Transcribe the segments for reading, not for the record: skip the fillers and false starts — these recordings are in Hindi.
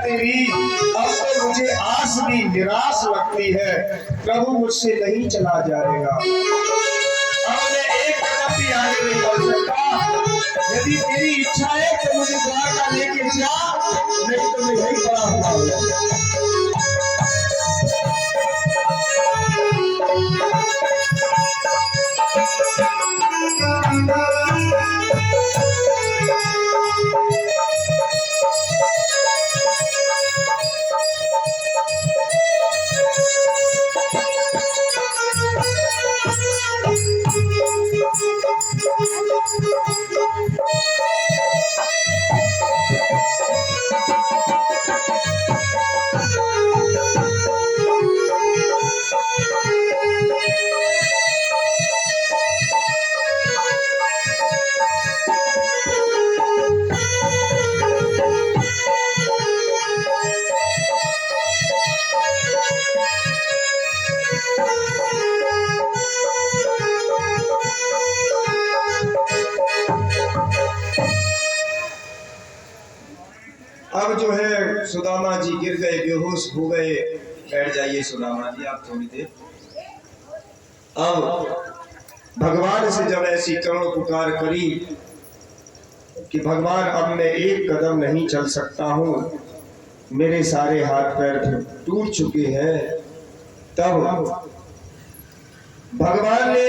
तेरी, अब तो मुझे आस भी निराश लगती है, प्रभु मुझसे नहीं चला जाएगा। अब मैं एक कदम भी आगे नहीं बढ़ सकता। यदि तेरी इच्छा है तो मुझे द्वारका लेके जा, नहीं तो मैं यही पड़ा हुआ। अब जो है सुदामा जी गिर गए, बेहोश हो गए। बैठ जाइए सुदामा जी आप थोड़ी देर। अब भगवान से जब ऐसी करुण पुकार करी कि भगवान अब मैं एक कदम नहीं चल सकता हूँ, मेरे सारे हाथ पैर टूट चुके हैं, तब भगवान ने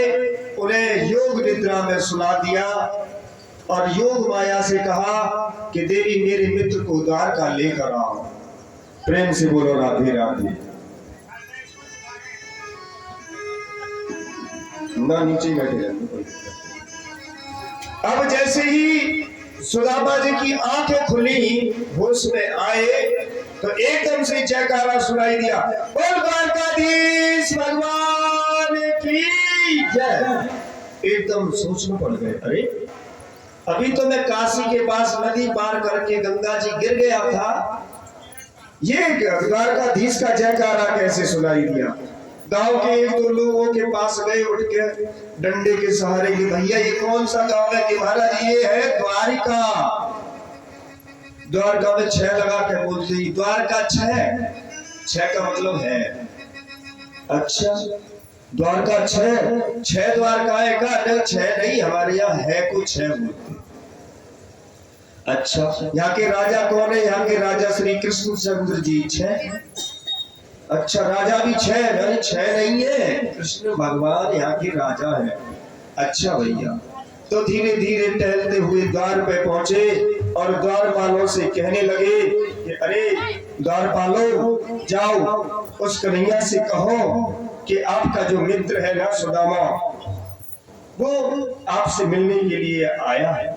उन्हें योग निद्रा में सुला दिया और योग माया से कहा कि देवी मेरे मित्र को द्वारका लेकर आओ। प्रेम से बोलो राधे राधे। ना नीचे बैठे रहने। अब जैसे ही सुदामा जी की आंखें खुली, होश में आए, तो एकदम से जयकारा सुनाई दिया, बोल द्वारकाधीश भगवान की जय। एकदम सोचने पड़ गए, अरे अभी तो मैं काशी के पास नदी पार करके गंगा जी गिर गया था, ये द्वारकाधीश का जयकारा कैसे सुनाई दिया। गांव के एक दो लोगों के पास गए उठ के डंडे के सहारे कि भैया ये कौन सा गांव है? कि महाराज ये है द्वारिका। द्वारका में 6 लगा के बोलते ही द्वारका 6 का मतलब है। अच्छा द्वारका 6 द्वारकाएं का 6 नहीं, हमारे यहाँ है को 6 बोलते। अच्छा यहाँ के राजा कौन है? यहाँ के राजा श्री कृष्णचंद्र जी 6। अच्छा राजा भी 6 नहीं, 6 नहीं है, कृष्ण भगवान यहाँ के राजा है। अच्छा भैया, तो धीरे धीरे टहलते हुए द्वार पे पहुंचे और द्वारपालों से कहने लगे कि अरे द्वारपालों, जाओ उस कन्हैया से कहो कि आपका जो मित्र है ना सुदामा, वो आपसे मिलने के लिए आया है।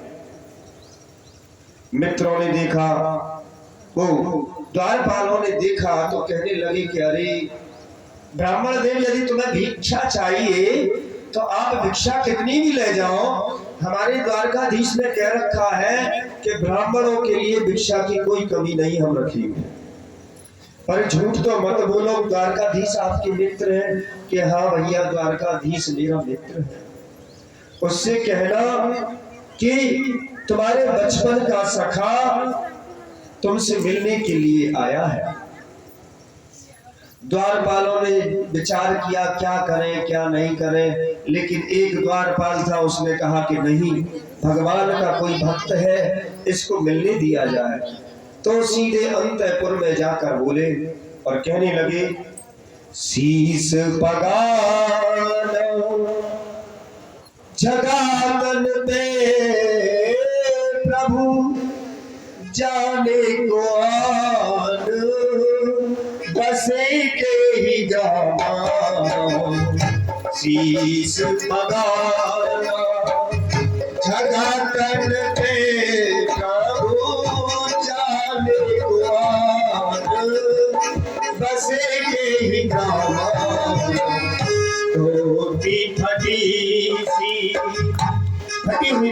मित्रों ने देखा, वो द्वारपालों ने देखा तो कहने लगे कि अरे ब्राह्मण देव, यदि तुम्हें भिक्षा चाहिए तो आप भिक्षा कितनी भी ले जाओ, हमारे द्वारकाधीश ने कह रखा है कि ब्राह्मणों के लिए भिक्षा की कोई कमी नहीं हम रखेंगे। पर झूठ तो मत बोलो, द्वारकाधीश आपके मित्र हैं। कि हाँ भैया द्वारकाधीश मेरा मित्र है। उससे कहना कि तुम्हारे बचपन का सखा तुमसे मिलने के लिए आया है। द्वारपालों ने विचार किया क्या करें क्या नहीं करें, लेकिन एक द्वारपाल था, उसने कहा कि नहीं, भगवान का कोई भक्त है, इसको मिलने दिया जाए। तो सीधे अंतःपुर में जाकर बोले और कहने लगे, शीस पगान जगातन पे प्रभु जाने को आन, बसे के ही गाना शीस पगाना जगातन पे प्रभु जाने को आन, बसे के ही गाना। धोती फटी सी, फटी हुई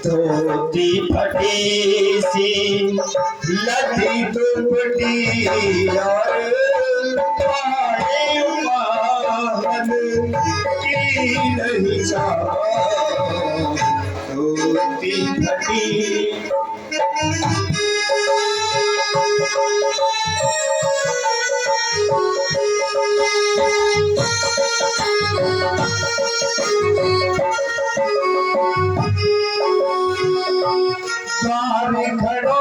धोती फटी सी, लदी दुपटी और पाए पावन की नहीं जा। धोती फटी द्वार खड़ो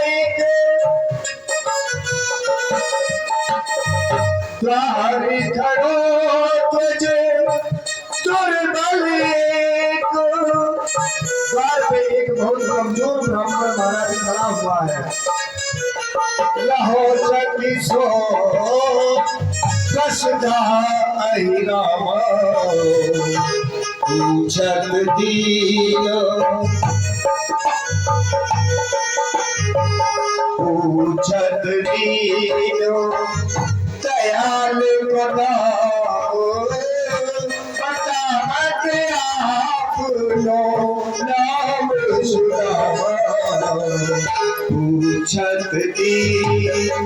एक, द्वार खड़ो तुझे दुर्बल एक। द्वार पे एक बहुत कमजोर ब्राह्मण महाराज खड़ा हुआ है। रहो चली सो कसदा राम पूछत दीनो, पूछत दीनो दयाल को नाम, बतावत आपनो नाम सुनावा पूछत दीनो।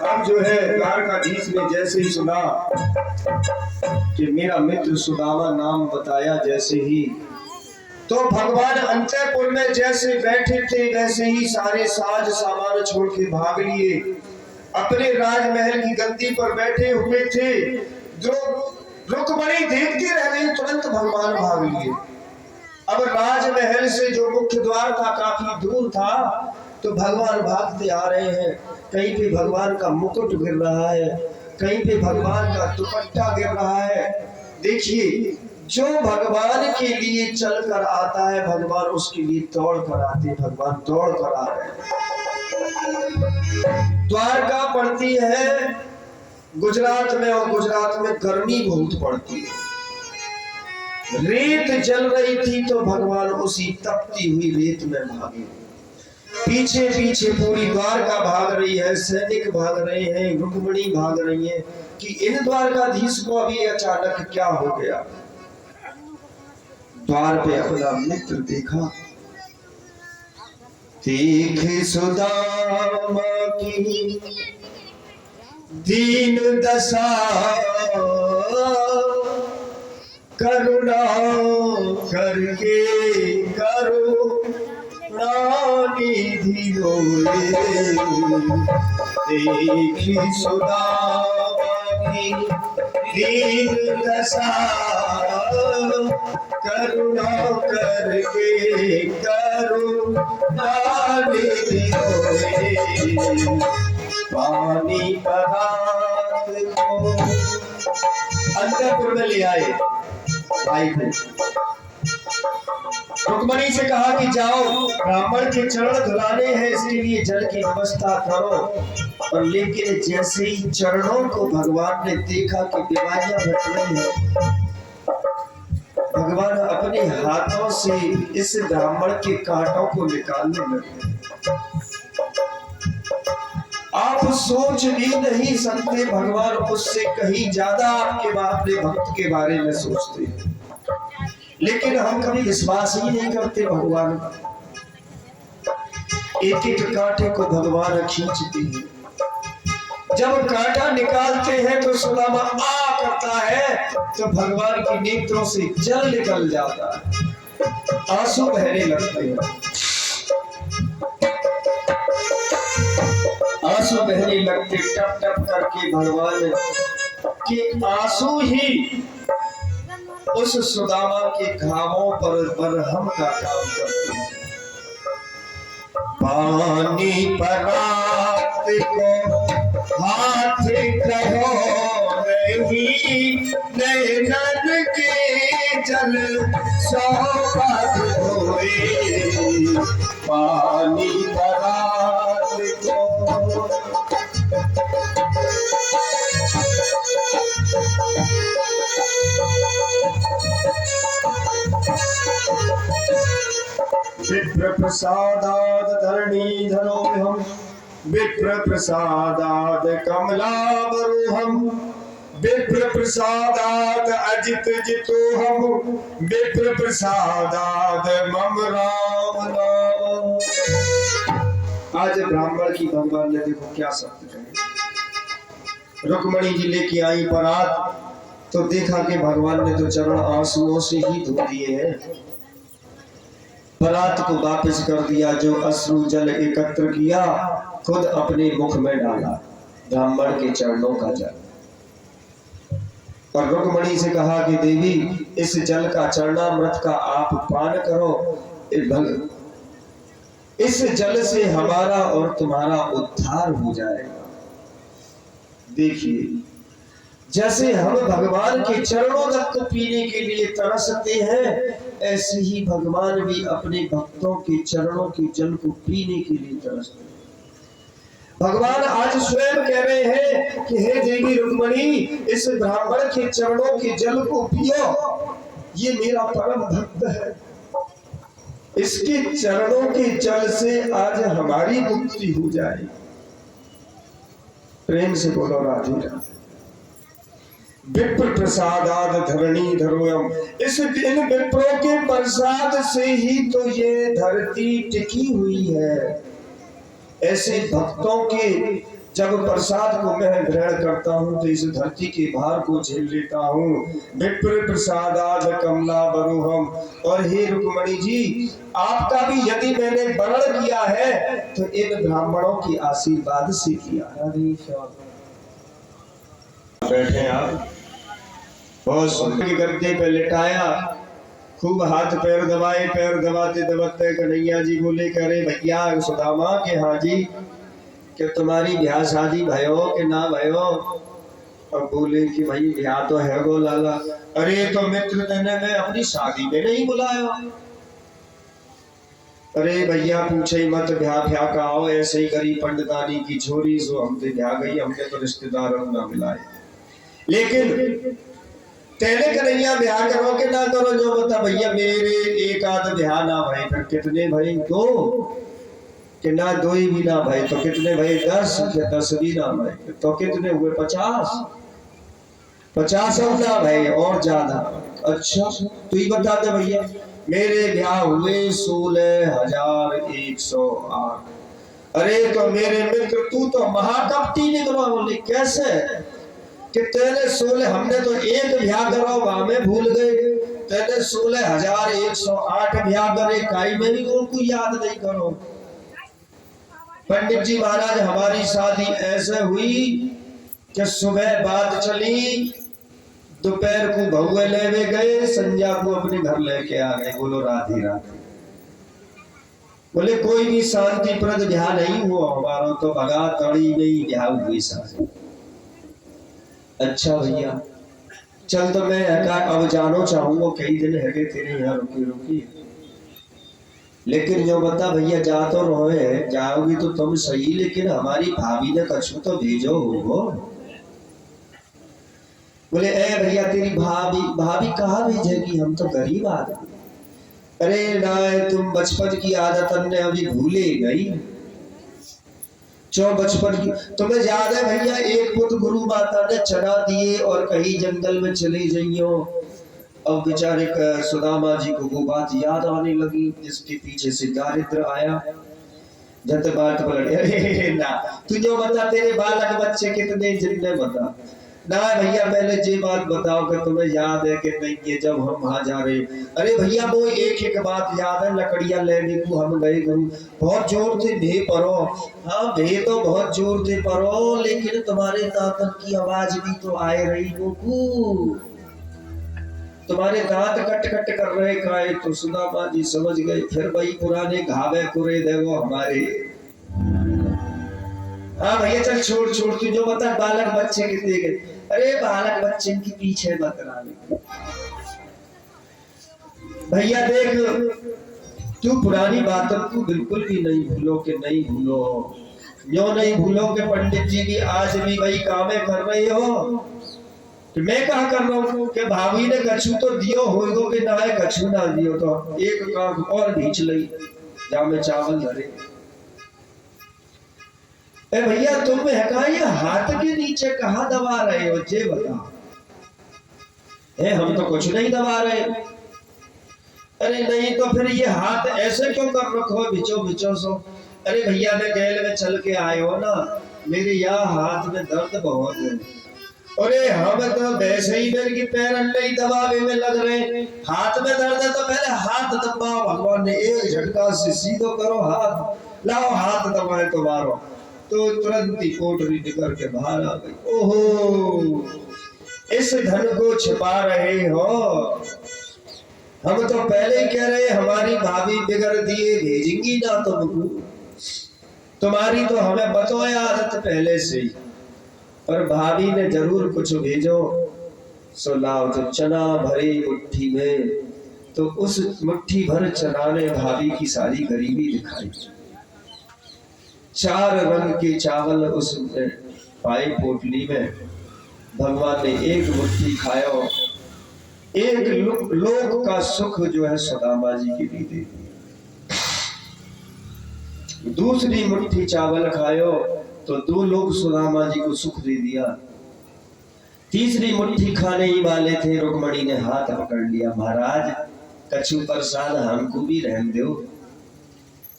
अब जो है द्वारकाधीश ने जैसे ही सुना कि मेरा मित्र सुदामा नाम बताया, जैसे ही तो भगवान अंतःपुर में जैसे बैठे थे वैसे ही सारे साज सामान छोड़ के भाग लिए। अपने राजमहल की गद्दी पर बैठे हुए थे, जो रुक्मणी देखते रह गई, तुरंत भगवान भाग लिए। अब राजमहल से जो मुख्य द्वार था काफी दूर था, तो भगवान भागते आ रहे हैं। कहीं पे भगवान का मुकुट गिर रहा है, कहीं पे भगवान का दुपट्टा गिर रहा है। देखिए, जो भगवान के लिए चल कर आता है भगवान उसके लिए दौड़ कर आते, भगवान दौड़ कर आ रहे हैं। द्वारका पड़ती है गुजरात में, और गुजरात में गर्मी बहुत पड़ती है। रेत जल रही थी तो भगवान उसी तपती हुई रेत में भागे। पीछे पीछे पूरी द्वारका भाग रही है, सैनिक भाग रहे हैं, रुक्मिणी भाग रही है कि इन द्वारकाधीश को अभी अचानक क्या हो गया। द्वार पे अपना मित्र देखा, देख सुदामा की दीन दशा, करुणा करके करुणानिधि होए। देखी सुदामा की दीन दशा, करुणा करके करुणानिधि होए। पानी परात को अंतःपुर में ले आए भाई को। रुक्मिणी से कहा कि जाओ ब्राह्मण के चरण धुलाने हैं, इसके लिए जल की व्यवस्था करो। और लेकिन जैसे ही चरणों को भगवान ने देखा कि बीमारियां घट रही हैं, भगवान अपने हाथों से इस ब्राह्मण के कांटों को निकालने लगे। आप सोच भी नहीं सकते, भगवान उससे कहीं ज्यादा आपके अपने भक्त के बारे में सोचते हैं, लेकिन हम कभी विश्वास ही नहीं करते भगवान। एक एक कांटे को भगवान खींचते हैं। जब कांटा निकालते हैं तो सुदामा आ करता है, तो भगवान की नेत्रों से जल निकल जाता है, आंसू बहने लगते हैं। आंसू बहने लगते, टप टप करके भगवान के आंसू ही उस सुदामा के घावों पर मरहम का काम करते हैं। पानी परात को हाथ कहो नहीं, नैनन के जल सौभाग होए। पानी परात को प्रसादाद धरणीधरोऽहम् विप्र प्रसादाद कमलाबरोऽहम् विप्र प्रसादाद अजित जितोऽहम् विप्र प्रसादाद मम राम नाम। आज ब्राह्मण की भगवान ने देखो क्या शब्द कहे। रुक्मणी जी लेके आई परात तो देखा कि भगवान ने तो चरण आंसुओं से ही धो दिए हैं। परात को वापस कर दिया, जो अश्रु जल एकत्र किया खुद अपने मुख में डाला, ब्राह्मण के चरणों का जल। और रुक्मणी से कहा कि देवी इस जल का चरणामृत का आप पान करो, इस जल से हमारा और तुम्हारा उद्धार हो जाएगा। देखिए, जैसे हम भगवान के चरणों तक को पीने के लिए तरसते हैं, ऐसे ही भगवान भी अपने भक्तों के चरणों के जल को पीने के लिए तरसते हैं। भगवान आज स्वयं कह रहे हैं कि हे देवी रुक्मणी, इस ब्राह्मण के चरणों के जल को पियो, ये मेरा परम भक्त है, इसके चरणों के जल से आज हमारी मुक्ति हो जाए। प्रेम से बोलो राधे राधे। विप्र प्रसादाद धरणीधरोऽहम्, इस इन विप्रों के प्रसाद से ही तो ये धरती टिकी हुई है। ऐसे भक्तों के जब प्रसाद को मैं ग्रहण करता हूँ तो इस धरती के भार को झेल लेता हूँ। विप्र प्रसादाद कमलाबरोऽहम्, और हे रुक्मणी जी, आपका भी यदि मैंने वरण किया है तो इन ब्राह्मणों के आशीर्वाद से किया। बैठे आप, बहुत सुंदर गद्दे पे लेटाया, खूब हाथ पैर दबाए, पैर दबाते दबाते कन्हैया जी बोले, करे भैया सुदामा के हाँ जी, कि तुम्हारी ब्याह शादी भयो कि ना भयो? अब बोले कि भाई ब्याह तो है गो लाला। अरे तो मित्र देने में अपनी शादी में नहीं बुलाया? अरे भैया पूछे मत, ब्याह ब्याह का आओ, ऐसे ही करी पंडितानी की छोरी सो हमसे ब्याह गई, हमने तो रिश्तेदारों ना मिलाए। लेकिन तेरे कन्हैया ब्याह करो कि ना करो, जो बता भैया मेरे एक आध ब्याह ना भाई, फिर कितने भाई? दो कि ना, दो ही भी ना भाई तो कितने भाई? 10 या 10 भी ना भाई तो कितने हुए? 50 ना भाई और ज्यादा। अच्छा तू ही बता दे भैया। मेरे ब्याह हुए 16,108। अरे तो मेरे मित्र तू तो महाकपटी निकला। बोले कैसे कि तेरे 16, हमने तो एक ब्याह करो वहां में भूल गए, तेरे 16,108 ब्याह करे, काई में भी उनको याद नहीं करो। पंडित जी महाराज, हमारी शादी ऐसे हुई कि सुबह बात चली, दोपहर को भहुए लेवे गए, संध्या को अपने घर लेके आ गए। बोलो राधे राधे। बोले कोई भी शांतिप्रद ब्याह नहीं हुआ हमारा, तो भगा तड़ी में ही ब्याह हुई शादी। अच्छा भैया चल, तो मैं अब जानो चाहूंगा, कई दिन है तेरे यहाँ रुकी रुकी, लेकिन जो बता भैया जा तो रहे, जाओगी तो तुम सही, लेकिन हमारी भाभी ने कछु तो भेजो हो। बोले ए भैया तेरी भाभी कहाँ भेजेगी, हम तो गरीब आदमी। अरे ना, तुम बचपन की आदत ने अभी भूले गई। जो बचपन की तुम्हें याद है भैया, एक पुत्र गुरु माता ने चढ़ा दिए और कहीं जंगल में चले जाइयो। अब बेचारे सुदामा जी को वो बात याद आने लगी जिसके पीछे से दारिद्र आया। जत बात पलट, अरे ना तुझे बता, तेरे बालक बच्चे कितने जितने बता ना भैया, पहले ये बात बताओ कि तुम्हें याद है कि नहीं ये जब हम वहां जा रहे। अरे भैया वो एक बात याद है, लकड़ियां लेने को हम गए गुरु, बहुत जोर से भे परो। हाँ भे तो बहुत जोर से परो, लेकिन तुम्हारे दांतन की आवाज भी तो आए रही गोकू, तुम्हारे दांत कट कट कर रहे काए। तो सुदामा जी समझ गए, फिर वही पुराने घावे कुरे देवो हमारे। हाँ भैया चल छोड़ तू जो बता, बालक बच्चे कितने गए? अरे बालक बच्चे के पीछे मत रहा भैया, देख तू पुरानी बातों को बिल्कुल भी नहीं भूलो कि नहीं भूलो। यो नहीं भूलो कि पंडित जी भी आज भी वही कामे कर रहे हो। तो मैं कहा कर रहा हूँ कि भाभी ने कछु तो दियो होगो कि ना है, कछु ना दियो तो एक काम और भीच लई। जा मैं चावल धरे। ए भैया तुम कहा ये हाथ के नीचे कहाँ दबा रहे हो जे बता। हम तो कुछ नहीं दबा रहे। अरे नहीं तो फिर ये हाथ ऐसे क्यों कर रखो बिचो बिचो सो। अरे भैया मैं जेल में चल के आए हो ना, मेरे यहाँ हाथ में दर्द बहुत है। अरे हम तो वैसे ही मेरे पैर अंडे ही दबावे में लग रहे, हाथ में दर्द है तो पहले हाथ दबाओ। भगवान ने एक झटका से सीधो करो हाथ, लाओ हाथ दबाए तो मारो, तो तुरंत ही कोटरी निकल के बाहर आ गई। ओहो इस धन को छिपा रहे हो। हम तो पहले ही कह रहे हमारी भाभी बिगड़ दिए भेजेंगी ना तुमको, तुम्हारी तो हमें बताओ आदत पहले से ही, पर भाभी ने जरूर कुछ भेजो। सो लाओ तो चना भरी मुट्ठी में, तो उस मुट्ठी भर चना ने भाभी की सारी गरीबी दिखाई। 4 रंग के चावल उसमें पाए पोटली में। भगवान ने एक मुट्ठी खाया, एक लोक का सुख जो है सुदामा जी के लिए दे दिया। दूसरी मुट्ठी चावल खायो तो 2 लोग सुदामा जी को सुख दे दिया। तीसरी मुट्ठी खाने ही वाले थे, रुक्मणी ने हाथ पकड़ लिया, महाराज कछु प्रसाद हमको भी रहने दो,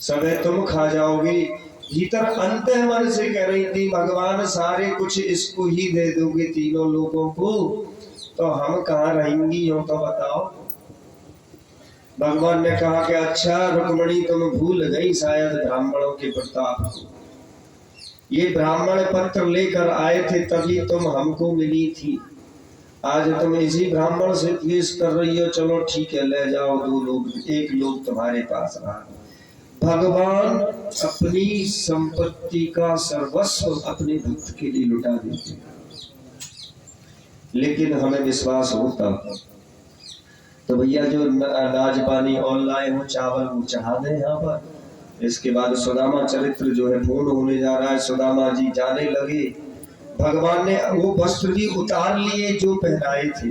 सबे तुम खा जाओगे। भीतर अंतः मन से कह रही थी भगवान सारे कुछ इसको ही दे दोगे तीनों लोगों को, तो हम कहाँ रहेंगी यूं तो बताओ। भगवान ने कहा कि अच्छा रुक्मणी तुम भूल गई शायद ब्राह्मणों के प्रताप को। ये ब्राह्मण पत्र लेकर आए थे तभी तुम हमको मिली थी, आज तुम इसी ब्राह्मण से द्वेष कर रही हो। चलो ठीक है ले जाओ 2 लोग, 1 लोग तुम्हारे पास रहा। भगवान अपनी संपत्ति का सर्वस्व अपने भक्त के लिए लुटा देते, लेकिन हमें विश्वास होता तो भैया जो अनाज पानी ऑनलाइन हो चावल वो चढ़ा दे यहाँ पर। इसके बाद सुदामा चरित्र जो है पूर्ण होने जा रहा है। सुदामा जी जाने लगे, भगवान ने वो वस्त्र भी उतार लिए जो पहनाए थे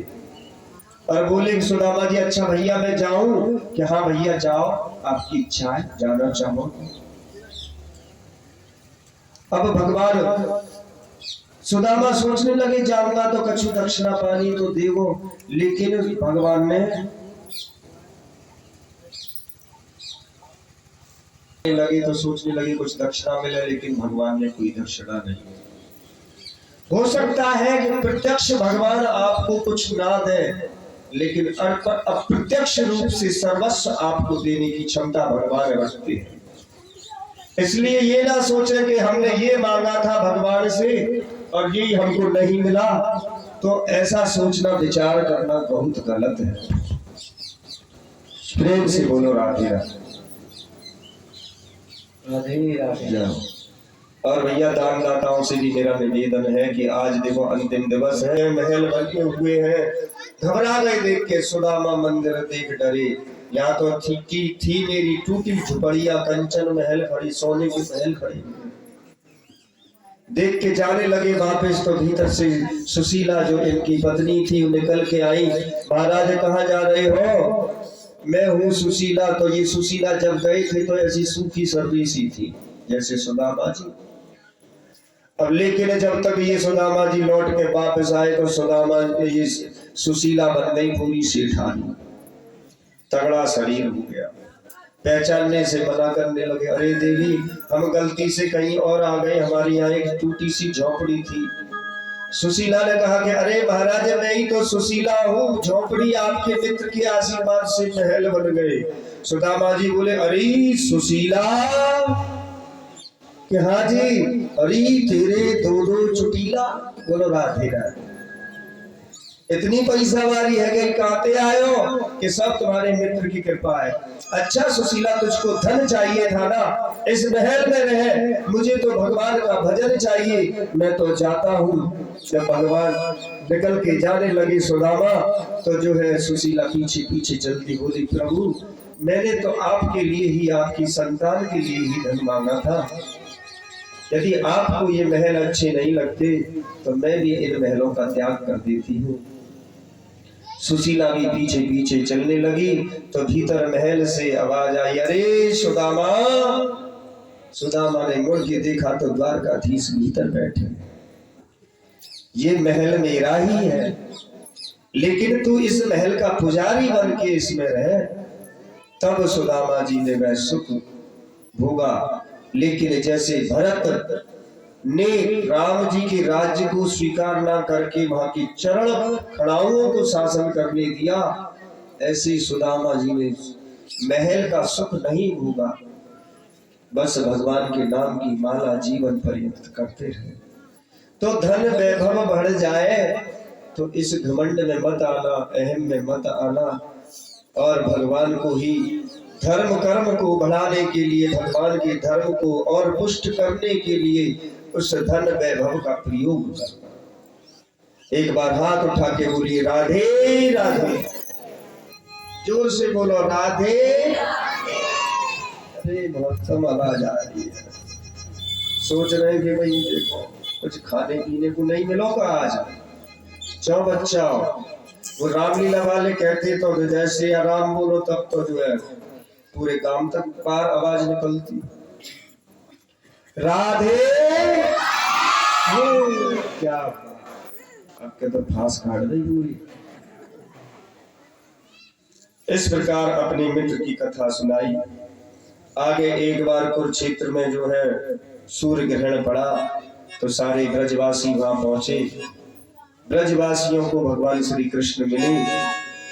और बोले सुदामा जी अच्छा भैया मैं जाऊं कि हाँ भैया जाओ, आपकी इच्छा है जाना चाहो। अब भगवान सुदामा सोचने लगे जाऊंगा तो कछु दक्षिणा पानी तो देवो, लेकिन भगवान ने लगे तो सोचने लगे कुछ दक्षिणा मिले, लेकिन भगवान ने कोई दक्षिणा नहीं। हो सकता है कि प्रत्यक्ष भगवान आपको कुछ ना दे, लेकिन अप्रत्यक्ष रूप से सर्वस्व आपको देने की क्षमता भगवान रखते हैं। इसलिए ये ना सोचे कि हमने ये मांगा था भगवान से और ये हमको नहीं मिला, तो ऐसा सोचना विचार करना बहुत गलत है। प्रेम से बोलो राधे राधे राधे। और भैया दानदाताओं से भी मेरा निवेदन है कि आज देखो अंतिम दिवस है, महल बने हुए हैं, घबरा गए देख के सुदामा मंदिर देख डरे। यहाँ तो थी मेरी टूटी झुपड़िया, कंचन महल खड़ी, सोने की महल खड़ी। देख के जाने लगे वापस तो भीतर से सुशीला जो इनकी पत्नी थी निकल के आई। महाराज कहाँ जा रहे हो? मैं हूँ सुशीला। तो ये सुशीला जब गए थे तो ऐसी सूखी सर्दी सी थी जैसे सुदामा जी। अब लेकिन जब तक ये सुदामा जी लौट के वापस आए तो सुदामा ये सुशीला बन गई पूरी सेठानी, तगड़ा शरीर हो गया। पहचानने से मना करने लगे, अरे देवी हम गलती से कहीं और आ गए, हमारी यहाँ एक टूटी सी झोपड़ी थी। सुशीला ने कहा कि अरे महाराज मैं ही तो सुशीला हूँ, झोपड़ी आपके मित्र के आशीर्वाद से महल बन गए। सुदामा जी बोले अरे सुशीला कि हाँ जी, अरे तेरे 2 चुटीला। बोलो राधे राधे। इतनी पैसा वाली है कि कहते आयो कि सब तुम्हारे मित्र की कृपा है। अच्छा सुशीला तुझको धन चाहिए था ना, इस महल में रहे, मुझे तो भगवान का भजन चाहिए, मैं तो जाता हूँ। जब भगवान निकल के जाने लगे सुदामा तो जो है सुशीला पीछे पीछे चलती बोली प्रभु मैंने तो आपके लिए ही, आपकी संतान के लिए ही धन मांगा था। यदि आपको ये महल अच्छे नहीं लगते तो मैं भी इन महलों का त्याग कर देती हूँ। सुशीला भी पीछे पीछे चलने लगी तो भीतर महल से आवाज आई, अरे सुदामा। सुदामा ने मुड़ के देखा तो द्वारकाधीश भीतर बैठे। ये महल मेरा ही है, लेकिन तू इस महल का पुजारी बन के इसमें रहे। तब सुदामा जी ने वह सुख भोगा, लेकिन जैसे भरत ने राम जी के राज्य को स्वीकार ना करके वहां की चरण खड़ाओं को शासन करने दिया, ऐसे ही सुदामा जी ने महल का सुख नहीं भोगा, बस भगवान के नाम की माला जीवन पर्यंत करते रहे। तो धन वैभव बढ़ जाए तो इस घमंड में मत आना, अहम में मत आना, और भगवान को ही धर्म कर्म को बढ़ाने के लिए, भगवान के धर्म को और पुष्ट करने के लिए उस धन वैभव का प्रयोग करना। एक बार हाथ उठा के बोलिए राधे राधे, जोर से बोलो राधे। अरे महत्तम आवाज आ रही है। सोच रहे हैं कि भाई देखो कुछ खाने पीने को नहीं मिलोगा आज, जाओ बच्चा। वो रामलीला वाले कहते तो जैसे आराम बोलो तब तो जो है पूरे गांव तक पार आवाज निकलती। राधे क्या आपके तो फांस काट दी पूरी। इस प्रकार अपने मित्र की कथा सुनाई। आगे एक बार कुरुक्षेत्र में जो है सूर्य ग्रहण पड़ा तो सारे ब्रजवासी वहां पहुंचे। ब्रजवासियों को भगवान श्री कृष्ण मिले,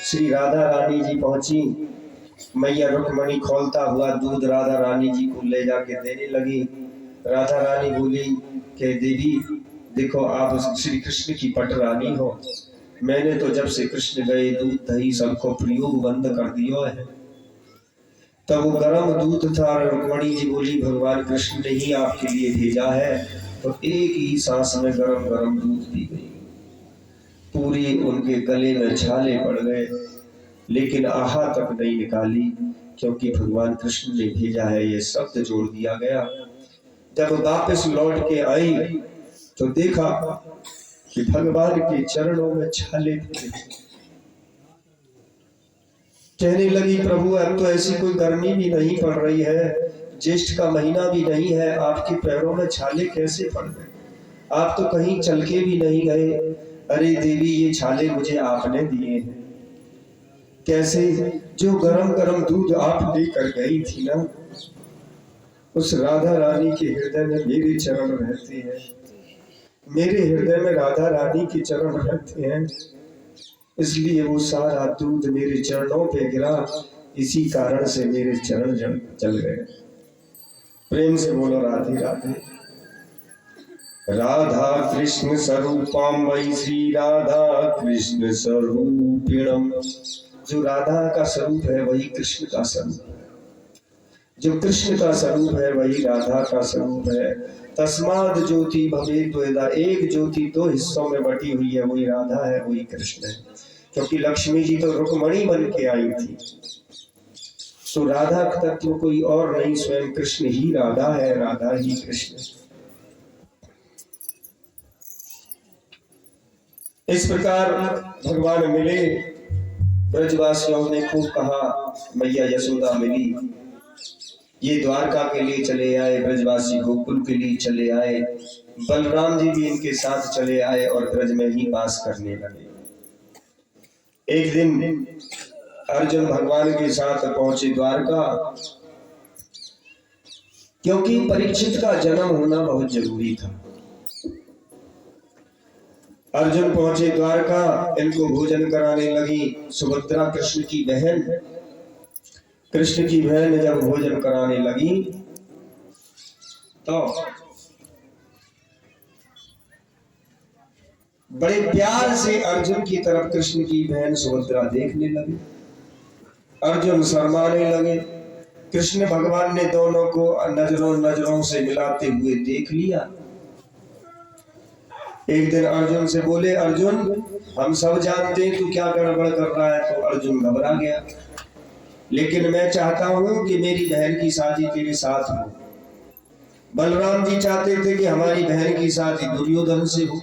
श्री राधा रानी जी पहुंची। मैया रुक्मणी खोलता हुआ दूध राधा रानी जी को ले जाके देने लगी। राधा रानी बोली कि देवी देखो आप श्री कृष्ण की पट रानी हो, मैंने तो जब से कृष्ण गए दूध दही सबको प्रयोग बंद कर दिया है। तब वो गर्म दूध था। रुक्मणी जी बोली भगवान कृष्ण ने ही आपके लिए भेजा है। तो एक ही सांस में गरम गरम दूध पी गई। पूरी उनके गले में छाले पड़ गए, लेकिन आहा तक नहीं निकाली, क्योंकि भगवान कृष्ण ने भेजा है ये शब्द जोड़ दिया गया। जब वापस लौट के आई तो देखा कि भगवान के चरणों में छाले पड़े। कहने लगी प्रभु अब तो ऐसी कोई गर्मी भी नहीं पड़ रही है, ज्येष्ठ का महीना भी नहीं है, आपके पैरों में छाले कैसे पड़ गए? आप तो कहीं चल के भी नहीं गए। अरे देवी ये छाले मुझे आपने दिए हैं। कैसे? जो गरम गरम दूध आप लेकर गई थी ना, उस राधा रानी के हृदय में मेरे चरण रहते हैं, मेरे हृदय में राधा रानी के चरण रहते हैं, इसलिए वो सारा दूध मेरे चरणों पे गिरा। इसी कारण से मेरे चरण जल गए। प्रेम से बोलो राधे राधे। राधा कृष्ण स्वरूपम वही श्री राधा कृष्ण स्वरूपिणम। जो राधा का स्वरूप है वही कृष्ण का स्वरूप है, जो कृष्ण का स्वरूप है वही राधा का स्वरूप है। तस्माद ज्योति भवेत द्वेधा, एक ज्योति दो हिस्सों में बटी हुई है, वही राधा है वही कृष्ण है। क्योंकि लक्ष्मी जी तो रुक्मणी बन के आई थी, तो राधा तत्व कोई और नहीं, स्वयं कृष्ण ही राधा है, राधा ही कृष्ण। इस प्रकार भगवान मिले। ब्रजवासियों ने खूब कहा, मैया यशोदा मिली, ये द्वारका के लिए चले आए, ब्रजवासी गोकुल के लिए चले आए, बलराम जी भी इनके साथ चले आए और ब्रज में ही वास करने लगे। एक दिन अर्जुन भगवान के साथ पहुंचे द्वारका, क्योंकि परीक्षित का जन्म होना बहुत जरूरी था। अर्जुन पहुंचे द्वारका, इनको भोजन कराने लगी सुभद्रा, कृष्ण की बहन। कृष्ण की बहन जब भोजन कराने लगी तो बड़े प्यार से अर्जुन की तरफ कृष्ण की बहन सुभद्रा देखने लगी। अर्जुन शर्माने लगे। कृष्ण भगवान ने दोनों को नजरों से मिलाते हुए देख लिया। एक दिन अर्जुन से बोले, अर्जुन हम सब जानते हैं तू क्या गड़बड़ कर रहा है। तो अर्जुन घबरा गया, लेकिन मैं चाहता हूं कि मेरी बहन की शादी तेरे साथ हो। बलराम जी चाहते थे कि हमारी बहन की शादी दुर्योधन से हो,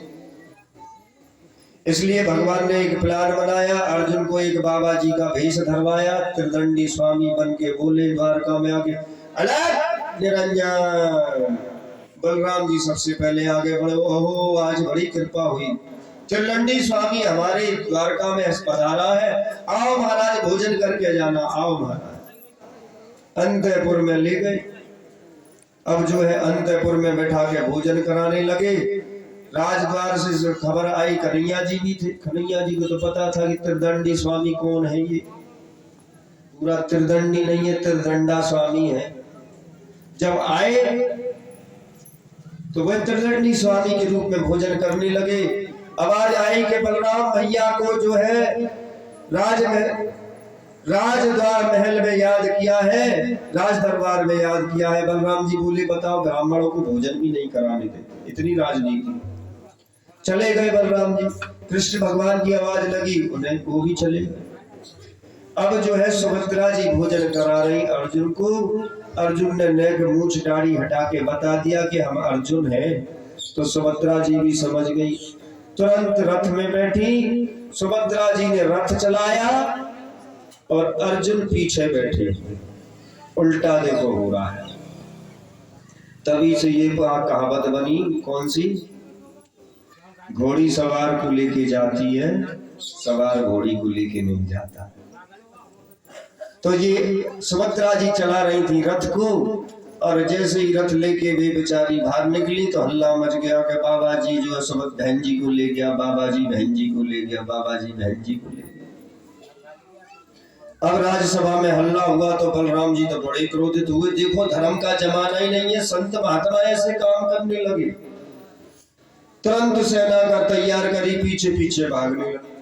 इसलिए भगवान ने एक प्लान बनाया, अर्जुन को एक बाबा जी का भेष धरवाया, त्रिदंडी स्वामी बन के बोले द्वारका में आके अलग निरंजन। बलराम जी सबसे पहले आगे बढ़े, ओहो आज बड़ी कृपा हुई, त्रिदंडी स्वामी हमारे द्वारका में पधारा है, आओ महाराज भोजन करके जाना, आओ महाराज। अंतपुर में ले गए। अब जो है अंतपुर में बैठा के भोजन कराने लगे। राजद्वार से खबर आई, कन्हैया जी भी थे। कन्हैया जी को तो पता था कि त्रिदंडी स्वामी कौन है, ये पूरा त्रिदंडी नहीं है, त्रिदंडा स्वामी है। जब आए तो वह त्रिदंडी स्वामी के रूप में भोजन करने लगे। आवाज आई कि बलराम भैया को जो है राजद्वार महल में याद किया है, राज दरबार में याद किया है। बलराम जी बोले बताओ, ब्राह्मणों को भोजन भी नहीं कराने देते, इतनी राजनीति। चले गए बलराम जी। कृष्ण भगवान की आवाज लगी, उन्हें वो भी चले गए। अब जो है सुभद्रा जी भोजन करा रही अर्जुन को। अर्जुन ने नेक मूछ दाढ़ी हटा के बता दिया कि हम अर्जुन हैं। तो सुभद्रा जी भी समझ गई, तुरंत रथ में बैठी। सुभद्रा जी ने रथ चलाया और अर्जुन पीछे बैठे। उल्टा देखो हो रहा है। तभी से ये कहावत बनी, कौन सी? घोड़ी सवार को लेके जाती है, सवार घोड़ी को लेके नहीं जाता। तो ये सुभद्रा जी चला रही थी रथ को, और जैसे ही रथ लेके वे बेचारी बाहर निकली तो हल्ला मच गया कि बाबा जी जो है बहन जी को ले गया, बाबा जी बहन जी को ले गया, बाबा जी बहन जी को ले गया। अब राज्यसभा में हल्ला हुआ तो बलराम जी तो बड़े क्रोधित हुए। देखो धर्म का जमाना ही नहीं है, संत महात्मा ऐसे काम करने लगे। तुरंत सेना का तैयार करी, पीछे पीछे भागने लगे।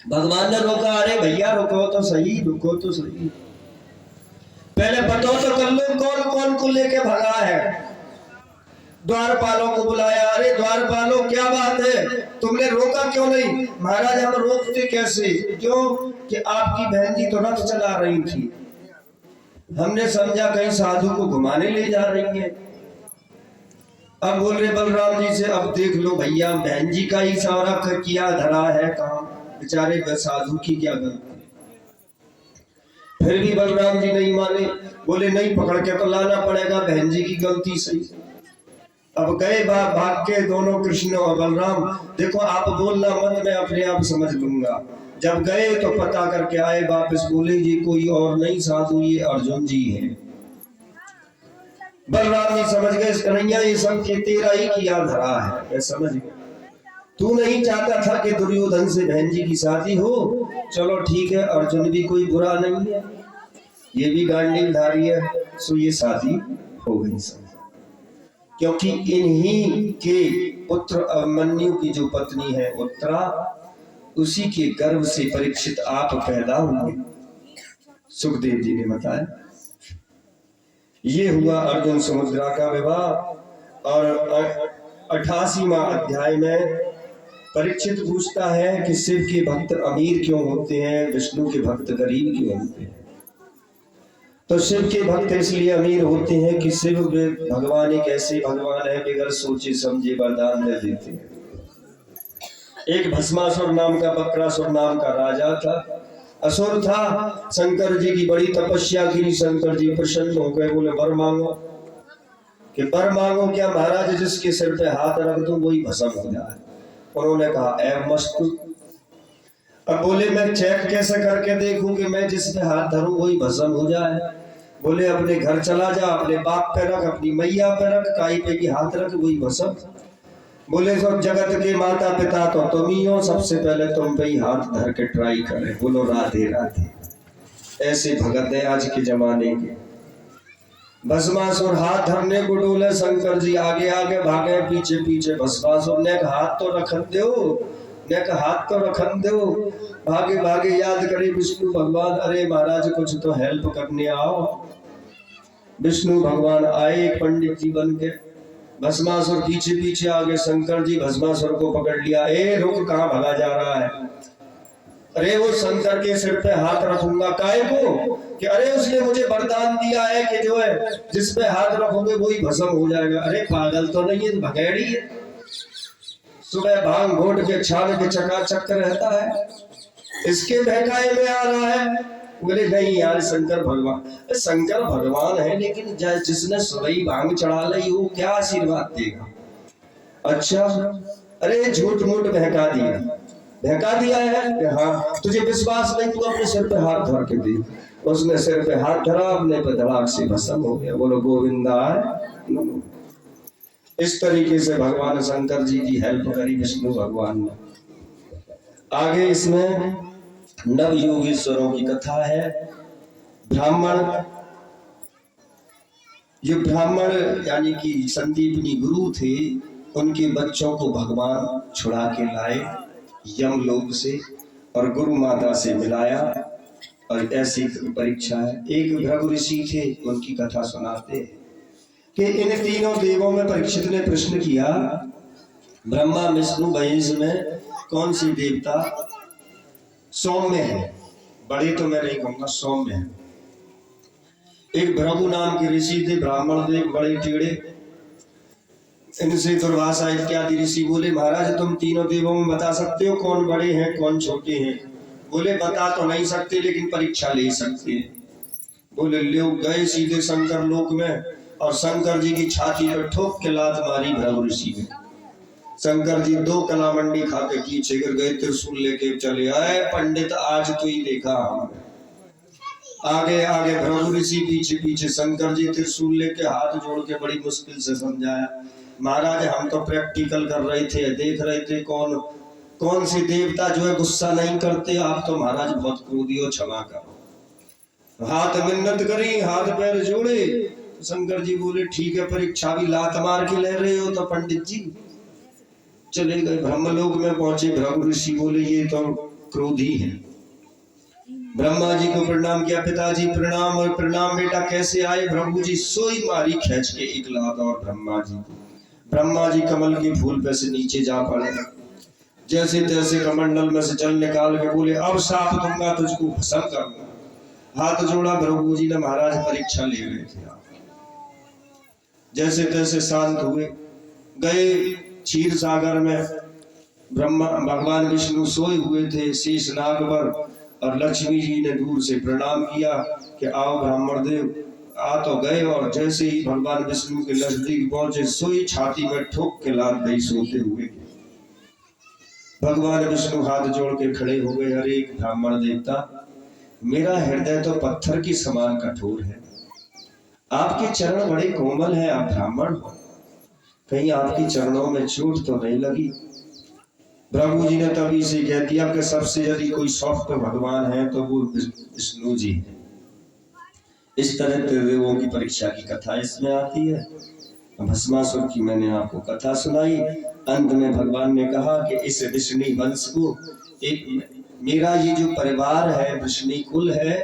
भगवान ने रोका, अरे भैया रुको तो सही, रुको तो सही, पहले बताओ तो कर लो कौन कौन को लेके भगा है। द्वारपालों को बुलाया, अरे द्वारपालों क्या बात है, तुमने रोका क्यों नहीं? महाराज हम रोकते कैसे, क्यों कि आपकी बहन जी तो रथ चला रही थी, हमने समझा कहीं साधु को घुमाने ले जा रही है। अब बोल रहे बलराम जी से, अब देख लो भैया बहन जी का ही सारा किया धरा है काम, बेचारे साधु की क्या गलती। फिर भी बलराम जी नहीं माने, बोले नहीं पकड़ के तो लाना पड़ेगा, बहन जी की गलती सही। अब गए भाग के दोनों कृष्ण और बलराम, देखो आप बोलना मत, मैं अपने आप समझ लूंगा। जब गए तो पता करके आए, वापस बोले जी कोई और नहीं साधु, ये अर्जुन जी है। बलराम जी समझ गए कन्हैया ये सब तेरा ही किया धरा है, मैं समझ गया। तू नहीं चाहता था कि दुर्योधन से बहन जी की शादी हो, चलो ठीक है, अर्जुन भी कोई बुरा नहीं है, ये भी गांडीवधारी है, सो ये शादी हो गई सब। क्योंकि इन्हीं के पुत्र अभिमन्यु की जो पत्नी है उत्तरा, उसी के गर्भ से परीक्षित आप पैदा हुए, सुखदेव जी ने बताया। ये हुआ अर्जुन सुभद्रा का विवाह। और 88वां अध्याय में परीक्षित पूछता है कि शिव के भक्त अमीर क्यों होते हैं, विष्णु के भक्त गरीब क्यों होते हैं? तो शिव के भक्त इसलिए अमीर होते हैं कि शिव भगवान एक ऐसे भगवान है बगैर सोचे समझे वरदान दे देते हैं। एक भस्मासुर नाम का, बक्रासुर नाम का राजा था, असुर था। शंकर जी की बड़ी तपस्या की, शंकर जी प्रसन्न हो गए, बोले वर मांगो। कि वर मांगो क्या महाराज, जिसके सिर पे हाथ रख दूं वही भस्म हो जाए। उन्होंने कहा ऐ मस्तु। अब बोले मैं चेक कैसे करके देखूं कि मैं जिस पे हाथ धरूं वही भस्म हो जाए? बोले अपने घर चला जा, अपने बाप पे रख, अपनी मैया पे रख, काई पे की हाथ रख, वही भस्म। बोले सब जगत के माता पिता तो तुम ही हो, सबसे पहले तुम पे ही हाथ धर के ट्राई करें। बोलो राधे राधे। ऐसे भगत है आज के जमाने के। भस्मासुर हाथ धरने को डोले, शंकर जी आगे आगे भागे, पीछे पीछे भस्मासुर ने हाथ तो रखन दो, ने हाथ तो रखन दो। भागे भागे याद करे विष्णु भगवान, अरे महाराज कुछ तो हेल्प करने आओ। विष्णु भगवान आए पंडित जी बन के, भस्मासुर पीछे पीछे आगे, शंकर जी भस्मासुर को पकड़ लिया। ए रुक, कहाँ भगा जा रहा है? अरे वो शंकर के सिर पे हाथ रखूंगा काय को? कि अरे उसने मुझे वरदान दिया है कि जो है जिस पे हाथ रखोगे वही भस्म हो जाएगा। अरे पागल तो नहीं है, भगेड़ी है। सुबह भांग घोट के छान के चकाचक रहता है, इसके बहकाए में आ रहा है। बोले नहीं यार, शंकर भगवान, शंकर भगवान है लेकिन जिसने सुबह भांग चढ़ा ली वो क्या आशीर्वाद देगा। अच्छा, अरे झूठ मूठ बहका दिया है कि हाँ तुझे विश्वास नहीं, तू अपने सिर पे हाथ धर के दे। उसने सिर पे हाथ धरा, अपने पे धड़ाक से भस्म हो गया। बोलो गोविंदा। इस तरीके से भगवान शंकर जी की हेल्प करी विष्णु भगवान ने। आगे इसमें नव योगेश्वरों की कथा है। ब्राह्मण यानी कि संदीपनी गुरु थे, उनके बच्चों को भगवान छुड़ा के लाए यमलोक से और गुरु माता से मिलाया। और ऐसी परीक्षा है। एक भृगु ऋषि थे, उनकी कथा सुनाते कि इन तीनों देवों में परीक्षित ने प्रश्न किया, ब्रह्मा विष्णु महेश में कौन सी देवता सौम्य है? बड़े तो मैं नहीं कहूंगा, सौम्य है। एक भृगु नाम के ऋषि थे, ब्राह्मण थे, बड़े टेढ़े। इनसे दुर्वासा इत्यादि ऋषि बोले, महाराज तुम तीनों देवों में बता सकते हो कौन बड़े हैं कौन छोटे हैं? बोले बता तो नहीं सकते लेकिन परीक्षा ले सकते हैं। बोले लोग गए सीधे शंकर लोक में और शंकर जी की छाती पर ठोक के लात मारी भृगु ऋषि ने। शंकर जी 2 कलामंडी खा के पीछे गिर गए, त्रिशूल लेके चले आए। पंडित आज तो ही देखा हमने। आगे आगे भृगु ऋषि, पीछे पीछे शंकर जी त्रिशूल लेके हाथ जोड़ के बड़ी मुश्किल से समझाया, महाराज हम तो प्रैक्टिकल कर रहे थे, देख रहे थे कौन से देवता जो है गुस्सा नहीं करते। आप तो महाराज बहुत क्रोधी हो, क्षमा करो। हाथ मिन्नत करी, हाथ पैर जोड़े। शंकर जी बोले ठीक है, परीक्षा भी लात मार के ले रहे हो तो पंडित जी चले गए। ब्रह्मलोक में पहुंचे, भृगु ऋषि बोले ये तो क्रोधी है। ब्रह्मा जी को प्रणाम किया, पिताजी प्रणाम। और प्रणाम बेटा, कैसे आए? भृगु जी सोई मारी खींच के एक लात और ब्रह्मा जी कमल के फूल पे से नीचे जा पड़े। जैसे तैसे कमंडल में से जल निकाल के बोले अब साफ दूंगा तुझको, भस्म करूंगा। हाथ जोड़ा। भृगु जी ने महाराज परीक्षा ले रहे थे, जैसे तैसे शांत हुए। गए क्षीर सागर में, भगवान विष्णु सोए हुए थे शेष नाग पर और लक्ष्मी जी ने दूर से प्रणाम किया कि आओ ब्राह्मण देव। आ तो गए और जैसे ही भगवान विष्णु के नजदीक पहुंचे, सोई छाती में ठोक के लात गई सोते हुए। भगवान विष्णु हाथ जोड़ के खड़े हो गए, अरे ब्राह्मण देवता, मेरा हृदय तो पत्थर की समान कठोर है, आपके चरण बड़े कोमल हैं, आप ब्राह्मण हो, कहीं आपके चरणों में चोट तो नहीं लगी? भृगु जी ने तभी से कह दिया कि सबसे यदि कोई सॉफ्ट भगवान है तो वो विष्णु जी है। इस तरह देवों की परीक्षा की कथा इसमें आती है। भस्मासुर की मैंने आपको कथा सुनाई। अंत में भगवान ने कहा कि इस वृष्णि वंश को, एक मेरा ये जो परिवार है वृष्णि कुल है,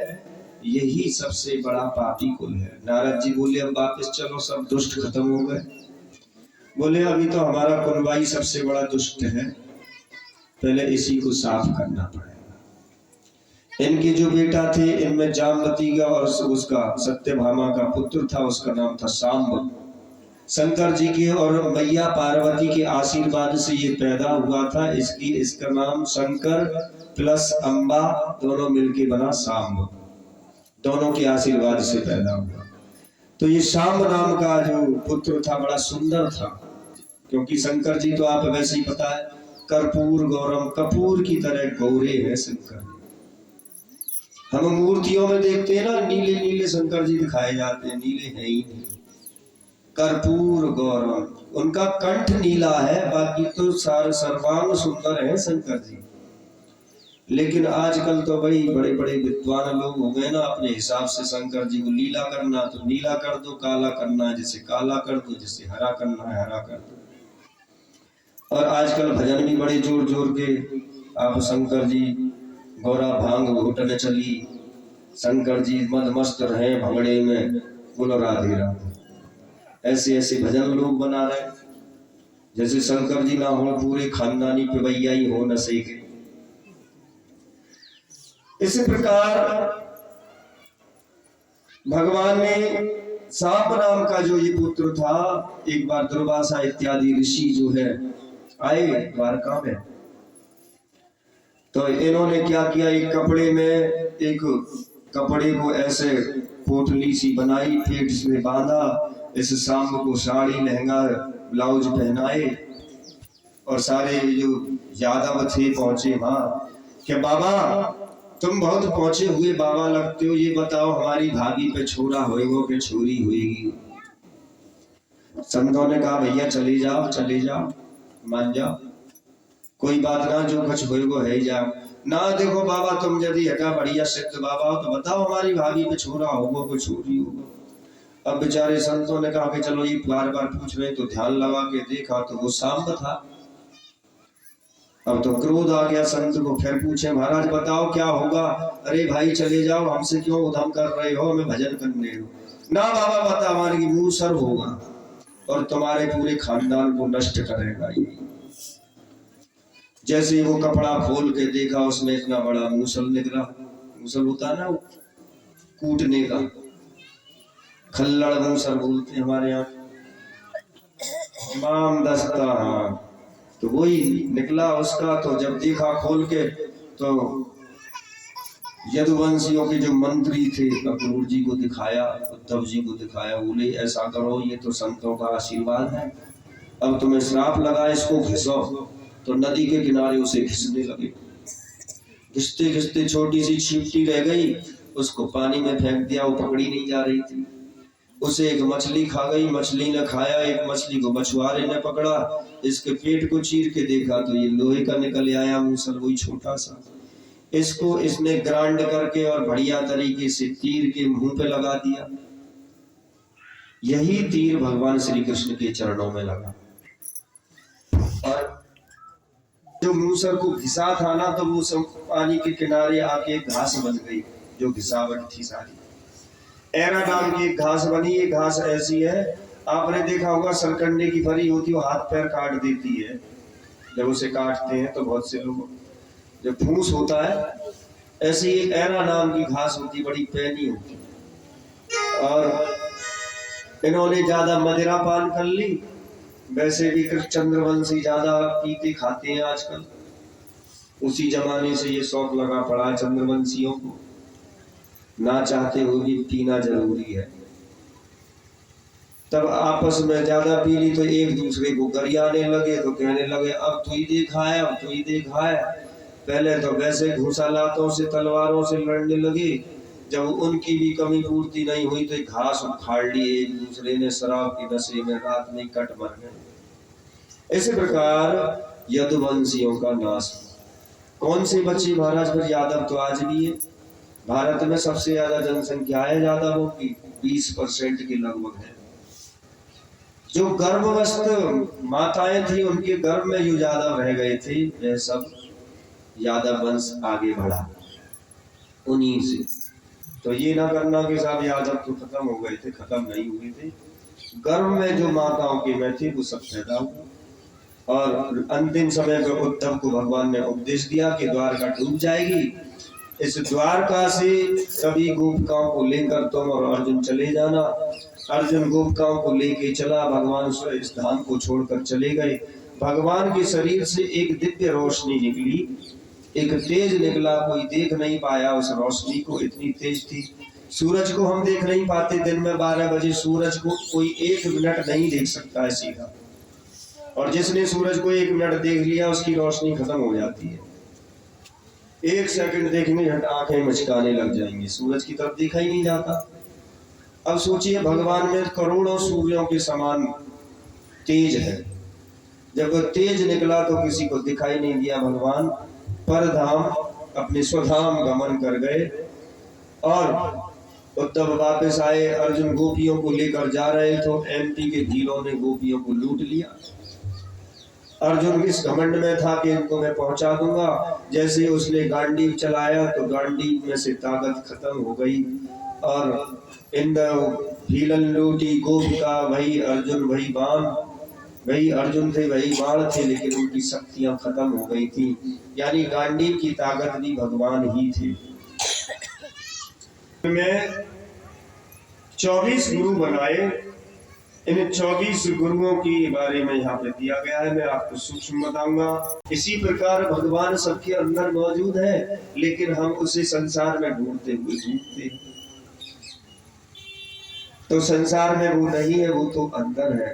यही सबसे बड़ा पापी कुल है। नारद जी बोले अब वापस चलो, सब दुष्ट खत्म हो गए। बोले अभी तो हमारा कुलवाई सबसे बड़ा दुष्ट है, पहले इसी को साफ करना पड़ेगा। इनके जो बेटा थे, इनमें जामवती का और उसका सत्यभामा का पुत्र था, उसका नाम था सांब। शंकर जी के और मैया पार्वती के आशीर्वाद से ये पैदा हुआ था। इसका नाम शंकर प्लस अम्बा दोनों मिलके बना सांब। दोनों के आशीर्वाद से पैदा हुआ। तो ये सांब नाम का जो पुत्र था बड़ा सुंदर था, क्योंकि शंकर जी तो आप वैसे ही पता है कर्पूर गौरम, कपूर की तरह गौरे है शंकर। हम मूर्तियों में देखते हैं ना, नीले नीले शंकर जी दिखाए जाते हैं, नीले हैं ही नहीं। कर्पूर गौरम, उनका कंठ नीला है, बाकी तो सारे सर्वांग सुंदर है शंकर जी। लेकिन आजकल तो भाई बड़े बड़े विद्वान लोग हो गए ना, अपने हिसाब से शंकर जी को नीला करना तो नीला कर दो, काला करना है जैसे काला कर दो, जैसे हरा करना है हरा कर दो। और आजकल भजन भी बड़े जोर जोर के, आप शंकर जी गौरा भांग घुटने चली, शंकर जी मद मस्त रहे भंगड़े में, बोलो राधे राधे। ऐसे ऐसे भजन लोग बना रहे, जैसे शंकर जी ना हो पूरे खानदानी पिबैया ही हो नशे के। इसी प्रकार भगवान ने सांप नाम का जो ये पुत्र था, एक बार दुर्वासा इत्यादि ऋषि जो है आए द्वारका में। तो इन्होंने क्या किया, एक कपड़े में, एक कपड़े को ऐसे पोटली सी बनाई, पेट से बांधा, इस शाम को साड़ी लहंगा ब्लाउज पहनाए, और सारे जो यादव थे पहुंचे वहां कि बाबा तुम बहुत पहुंचे हुए बाबा लगते हो, ये बताओ हमारी भाभी पे छोरा होएगा कि छोरी होएगी। संतों ने कहा भैया चले जाओ मान जाओ, कोई बात ना, जो कुछ होएगा है जाओ ना। देखो बाबा तुम यदि हटा बढ़िया सिद्ध बाबा हो तो बताओ हमारी भाभी पे छोरा होगा कि छोरी होगा। अब बेचारे संतों ने कहा कि चलो ये बार बार पूछ रहे, तो ध्यान लगा के देखा तो वो सांब था। अब तो क्रोध आ गया संत को, फिर पूछे महाराज बताओ क्या होगा। अरे भाई चले जाओ, हमसे क्यों उधम कर रहे हो, हमें भजन करने दो ना। बाबा बता हमारे मुंह सर होगा और तुम्हारे पूरे खानदान को नष्ट करेगा ये। जैसे वो कपड़ा खोल के देखा, उसमें इतना बड़ा मूसल निकला। मूसल होता ना कूटने का, खल्लड़ मूसल बोलते हमारे यहाँ, माम दस्ता, तो वही निकला उसका। तो जब देखा खोल के तो यदुवंशियों के जो मंत्री थे अक्रूर जी को दिखाया, उद्धव जी को दिखाया, बोले ऐसा करो ये तो संतों का आशीर्वाद है, अब तुम्हें श्राप लगा, इसको घिसो। तो नदी के किनारे उसे घिसने लगे, घिसते घिसते छोटी सी चींटी रह गई, उसको पानी में फेंक दिया, वो पकड़ी नहीं जा रही थी। उसे एक मछली खा गई, मछली ने खाया, एक मछली को मछुआरे ने पकड़ा, इसके पेट को चीर के देखा तो ये लोहे का निकल आया मूसल, वही छोटा सा। इसको इसने ग्राइंड करके और बढ़िया तरीके से तीर के मुंह पे लगा दिया। यही तीर भगवान श्री कृष्ण के चरणों में लगा, और जो मूसल को घिसा था ना, तो वो सब पानी के किनारे आके घास बन गई, जो घिसावट थी सारी। एरा नाम की एक घास बनी। ये घास ऐसी है, आपने देखा होगा सरकंडे की फरी होती है, वो हाथ पैर काट देती है। जब उसे काटते हैं तो बहुत से लोग, जब फूस होता है, ऐसी एक एरा नाम की घास होती, बड़ी पैनी होती। और इन्होंने ज्यादा मदिरा पान कर ली। वैसे भी चंद्रवंशी ज्यादा पीते खाते हैं आजकल, उसी जमाने से ये शौक लगा पड़ा है चंद्रवंशियों को, ना चाहते हुए भी पीना जरूरी है। तब आपस में ज्यादा पी ली तो एक दूसरे को गरियाने लगे, तो कहने लगे अब तू ही देखा है, अब तू ही देखा है। पहले तो वैसे घुसालातों से तलवारों से लड़ने लगे, जब उनकी भी कमी पूर्ति नहीं हुई तो घास उखाड़ ली एक दूसरे ने, शराब की नशे में रात में कट मर गए। इसी प्रकार यदुवंशियों का नाश। कौन से बच्चे महाराज? पर यादव तो आज भी है। भारत में सबसे ज्यादा जनसंख्या है यादवों की, 20% के लगभग है। जो गर्भवस्थ माताएं थी, उनके गर्भ में जो यादव रह गए थे, वह सब यादव वंश आगे बढ़ा उन्हीं से। तो ये ना करना कि साहब यादव तो खत्म हो गए थे, खत्म नहीं हुए थे। गर्भ में जो माताओं के में थे वो सब पैदा हुए, और अंतिम समय में उद्धव को भगवान ने उपदेश दिया कि द्वारका डूब जाएगी, इस द्वारका से सभी गोपिकाओं को लेकर तुम और अर्जुन चले जाना। अर्जुन गोपिकाओं को लेके चला, भगवान इस धाम को छोड़कर चले गए। भगवान के शरीर से एक दिव्य रोशनी निकली, एक तेज निकला, कोई देख नहीं पाया उस रोशनी को, इतनी तेज थी। सूरज को हम देख नहीं पाते, दिन में 12 बजे सूरज को कोई 1 मिनट नहीं देख सकता है सीधा, और जिसने सूरज को 1 मिनट देख लिया उसकी रोशनी खत्म हो जाती है। 1 सेकंड देखने झट आंखें मचकाने लग जाएंगी, सूरज की तरफ देखा ही नहीं जाता। अब सोचिए भगवान में करोड़ों सूर्यों के समान तेज है, जब वो तेज निकला तो किसी को दिखाई नहीं दिया। भगवान परधाम अपने स्वधाम गमन कर गए, और उद्धव वापस आए। अर्जुन गोपियों को लेकर जा रहे तो एमपी के भीलों ने गोपियों को लूट लिया। अर्जुन इस घमंड में था कि इनको मैं पहुंचा दूंगा। जैसे उसने गांडीव चलाया तो गांडीव में से ताकत खत्म हो गई, और इंद्र भीलन लूटी गोपिका, वही अर्जुन वही बाण, वही अर्जुन थे वही बाण थे, लेकिन उनकी शक्तियां खत्म हो गई थी। यानी गांडीव की ताकत भी भगवान ही थे। में 24 गुरु बनाए, इन 24 गुरुओं के बारे में यहाँ पे दिया गया है, मैं आपको सूक्ष्म बताऊंगा। इसी प्रकार भगवान सबके अंदर मौजूद है, लेकिन हम उसे संसार में ढूंढते हुए ढूंढते हैं। तो संसार में वो नहीं है, वो तो अंदर है।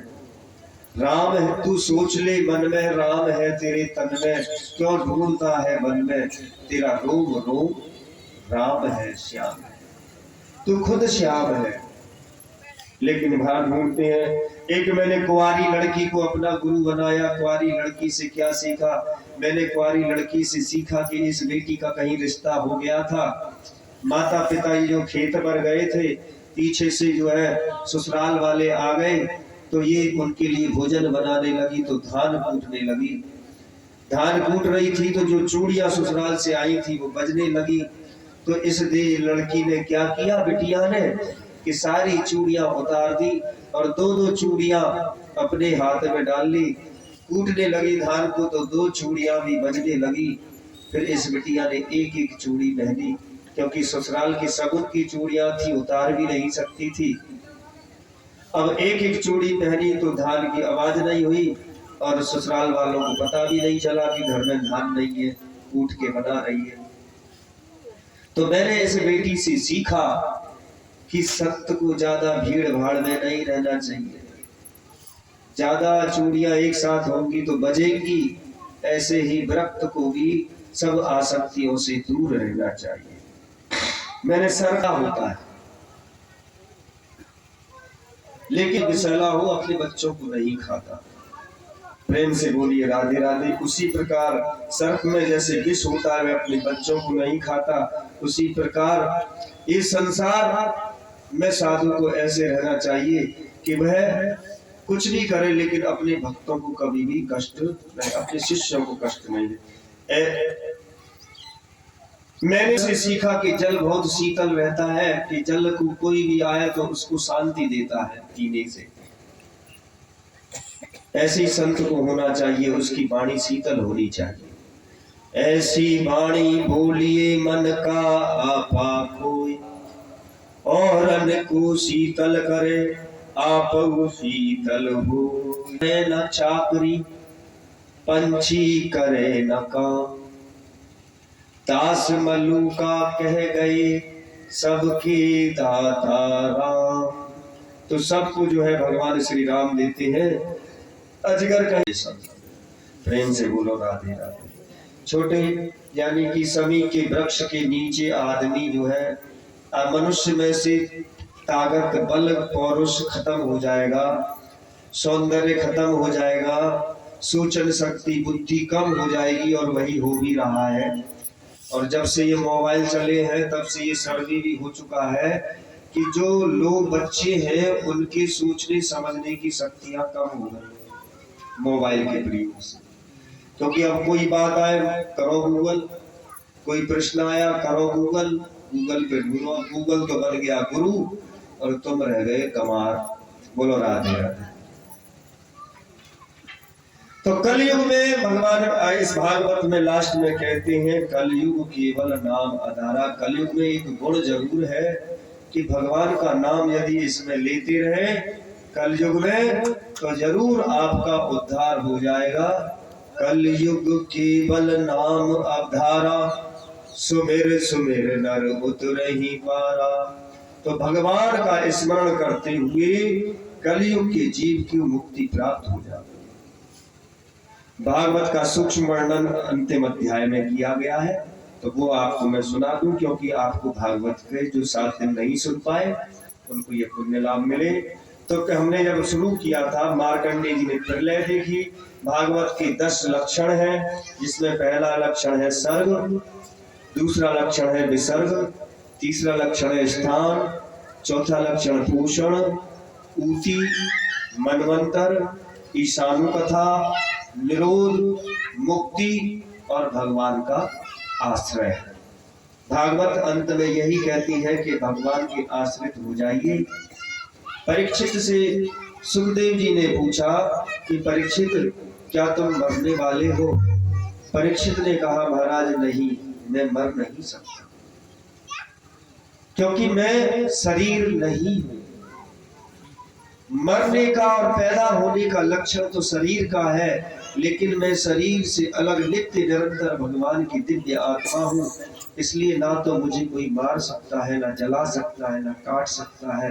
राम है तू सोच ले मन में, राम है तेरे तन में, क्यों ढूंढता है मन में, तेरा रोम रोम राम है श्याम है, तू खुद श्याम है लेकिन बाहर ढूंढते हैं। एक मैंने कुंवारी लड़की को अपना गुरु बनाया। कुंवारी लड़की से क्या सीखा? मैंने कुंवारी लड़की से सीखा कि इस बेटी का कहीं रिश्ता हो गया था। माता पिता ये जो खेत पर गए थे, पीछे से जो है ससुराल वाले आ गए, तो ये उनके लिए भोजन बनाने लगी, तो धान कूटने लगी। धान कूट रही थी तो जो चूड़ियां ससुराल से आई थी वो बजने लगी। तो इस लड़की ने क्या किया, बिटिया ने, कि सारी चूड़ियां उतार दी और दो दो चूड़ियां अपने हाथ में डाल ली। कूटने लगी धान को तो दो चूड़ियां भी बजने लगी। फिर इस बिटिया ने एक एक चूड़ी पहनी, क्योंकि ससुराल की सबूत की चूड़ियां थी, उतार भी नहीं सकती थी। अब एक एक चूड़ी पहनी तो धान की आवाज नहीं हुई और ससुराल वालों को पता भी नहीं चला कि घर में धान नहीं है, कूट के बना रही है। तो मैंने इस बेटी से सीखा कि सत्य को ज्यादा भीड़ भाड़ में नहीं रहना चाहिए। ज्यादा चूड़ियां एक साथ होंगी तो बजेंगी, ऐसे ही विरक्त को भी सब आसक्तियों से दूर रहना चाहिए। मैंने सरका होता है, लेकिन विषैला हो अपने बच्चों को नहीं खाता। प्रेम से बोलिए राधे राधे। उसी प्रकार सर्प में जैसे विष होता है, अपने बच्चों को नहीं खाता, उसी प्रकार इस संसार में साधु को ऐसे रहना चाहिए कि वह कुछ भी करे लेकिन अपने भक्तों को कभी भी कष्ट नहीं, अपने शिष्यों को कष्ट नहीं दे। मैंने से सीखा कि जल बहुत शीतल रहता है, कि जल को कोई भी आए तो उसको शांति देता है पीने से। ऐसे ही संत को होना चाहिए, उसकी वाणी शीतल होनी चाहिए। ऐसी वाणी बोलिए मन का आपा कोई, और अन्न को शीतल करे आप शीतल हो। न चाकरी पंछी करे न काम, दास मल्लुका कह गए सबके दाता राम। तो सबको जो है भगवान श्री राम देते हैं। अजगर कहे सब। प्रेम से बोलो राधे राधे। छोटे यानी कि समी के वृक्ष के नीचे आदमी जो है, मनुष्य में से ताकत बल पौरुष खत्म हो जाएगा, सौंदर्य खत्म हो जाएगा, सूचन शक्ति बुद्धि कम हो जाएगी, और वही हो भी रहा है। और जब से ये मोबाइल चले हैं तब से ये सर्वे भी हो चुका है कि जो लोग बच्चे हैं उनके सोचने समझने की शक्तियां कम हो गई मोबाइल के प्रयोग से। क्योंकि अब कोई बात आए करो गूगल, कोई प्रश्न आया करो गूगल, गूगल पे ढूंढो। गूगल तो बन गया गुरु और तुम रह गए कमार। बोलो राधे राधे। तो कलयुग में भगवान इस भागवत में लास्ट में कहते हैं, कलयुग केवल नाम आधारा। कलयुग में एक गुण जरूर है कि भगवान का नाम यदि इसमें लेते रहे कलयुग में, तो जरूर आपका उद्धार हो जाएगा। कलयुग केवल नाम आधारा, सुमिर सुमिर नर उतरहि पारा। तो भगवान का स्मरण करते हुए कलयुग के जीव की मुक्ति प्राप्त हो जाती है। भागवत का सूक्ष्म वर्णन अंतिम अध्याय में किया गया है, तो वो आपको मैं सुना दूं, क्योंकि आपको भागवत के जो 7 दिन नहीं सुन पाए उनको ये पुण्य लाभ मिले। तो हमने जब शुरू किया था, मार्कंडेय जी ने प्रलय देखी। भागवत के 10 लक्षण हैं, जिसमें पहला लक्षण है सर्ग, दूसरा लक्षण है विसर्ग, तीसरा लक्षण है स्थान, चौथा लक्षण भूषण, ऊती, मनवंतर, ईशानु कथा, निरोध, मुक्ति और भगवान का आश्रय। भागवत अंत में यही कहती है कि भगवान के आश्रित हो जाइए। परीक्षित से सुखदेव जी ने पूछा कि परीक्षित क्या तुम मरने वाले हो? परीक्षित ने कहा महाराज नहीं, मैं मर नहीं सकता, क्योंकि मैं शरीर नहीं हूं। मरने का और पैदा होने का लक्षण तो शरीर का है, लेकिन मैं शरीर से अलग नित्य निरंतर भगवान की दिव्य आत्मा हूँ। इसलिए ना तो मुझे कोई मार सकता है, ना जला सकता है, ना काट सकता है।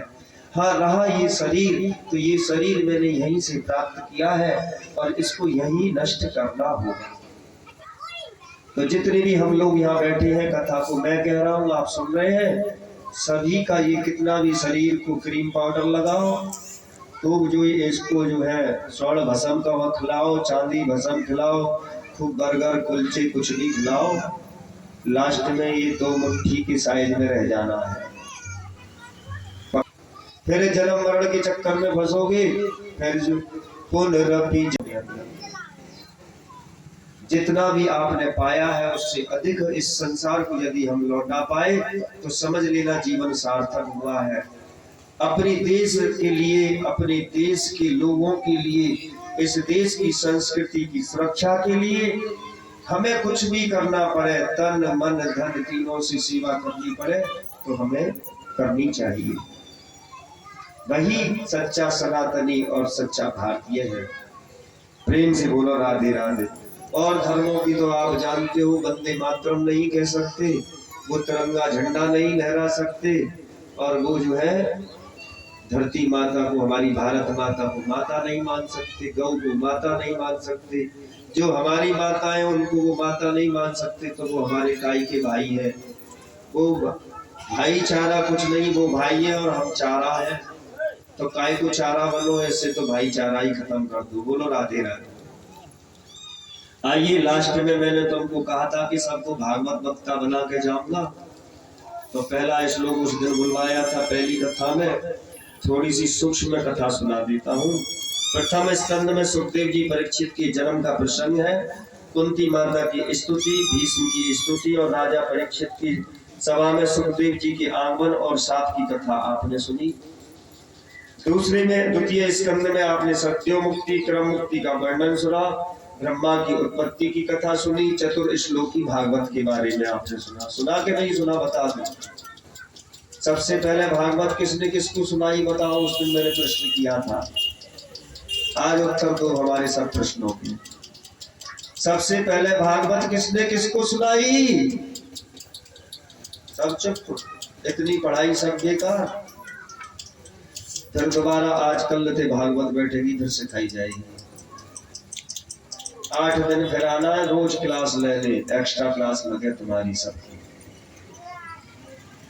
हाँ, रहा ये शरीर, तो ये शरीर मैंने यहीं से प्राप्त किया है और इसको यहीं नष्ट करना होगा। तो जितने भी हम लोग यहाँ बैठे हैं, कथा को मैं कह रहा हूँ, आप सुन रहे हैं, सभी का ये कितना भी शरीर को क्रीम पाउडर लगाओ, तो जो इसको जो है स्वर्ण भस्म का वह खिलाओ, चांदी भस्म खिलाओ, खूब बर्गर कुलचे कुछ भी खिलाओ, लास्ट में ये 2 मुट्ठी की साइज में रह जाना है। फिर जन्म मरण के चक्कर में फंसोगे, फिर जो पुनरपि जितना भी आपने पाया है उससे अधिक इस संसार को यदि हम लौटा पाए तो समझ लेना जीवन सार्थक हुआ है। अपने देश के लिए, अपने देश के लोगों के लिए, इस देश की संस्कृति की सुरक्षा के लिए हमें कुछ भी करना पड़े, तन मन धन तीनों से सेवा करनी पड़े तो हमें करनी चाहिए। वही सच्चा सनातनी और सच्चा भारतीय है। प्रेम से बोलो राधे राधे। और धर्मों की तो आप जानते हो, वंदे मातरम नहीं कह सकते, वो तिरंगा झंडा नहीं लहरा सकते, और वो जो है धरती माता को, हमारी भारत माता को माता नहीं मान सकते, गौ को माता नहीं मान सकते। जो हमारी माता है उनको वो माता नहीं मान सकते, तो वो हमारे काई के भाई है। वो भाईचारा कुछ नहीं, वो भाई है और हम चारा है। तो काय को चारा बनो, ऐसे तो भाईचारा ही खत्म कर दो। बोलो राधे राधे। आइए, लास्ट में मैंने तुमको कहा था कि सबको भागवत वक्ता बना के जाऊंगा, तो पहला श्लोक उस दिन बुलवाया था पहली कथा में, थोड़ी सी सूक्ष्म कथा सुना देता हूँ। प्रथम स्कंद में सुखदेव जी परीक्षित के जन्म का प्रसंग है, कुंती माता की स्तुति, भीष्म की स्तुति और राजा परीक्षित की सभा में सुखदेव जी के आगमन और साथ की कथा आपने सुनी। दूसरे में, द्वितीय स्कंद में आपने सत्यो मुक्ति, क्रम मुक्ति का वर्णन सुना, ब्रह्मा की उत्पत्ति की कथा सुनी, चतुर्श्लोकी भागवत के बारे में आपने सुना कि नहीं सुना, बता दो। सबसे पहले भागवत किसने किसको सुनाई बताओ, उस दिन मैंने प्रश्न किया था। आज उत्तर दो हमारे सब प्रश्नों के। सबसे पहले भागवत किसने किसको सुनाई? सब चुप, इतनी पढ़ाई सब बेकार। फिर दोबारा आज कल थे भागवत बैठेगी, फिर सिखाई जाएगी। 8 दिन फिर आना है, रोज क्लास ले ले, एक्स्ट्रा क्लास लगे तुम्हारी सबकी।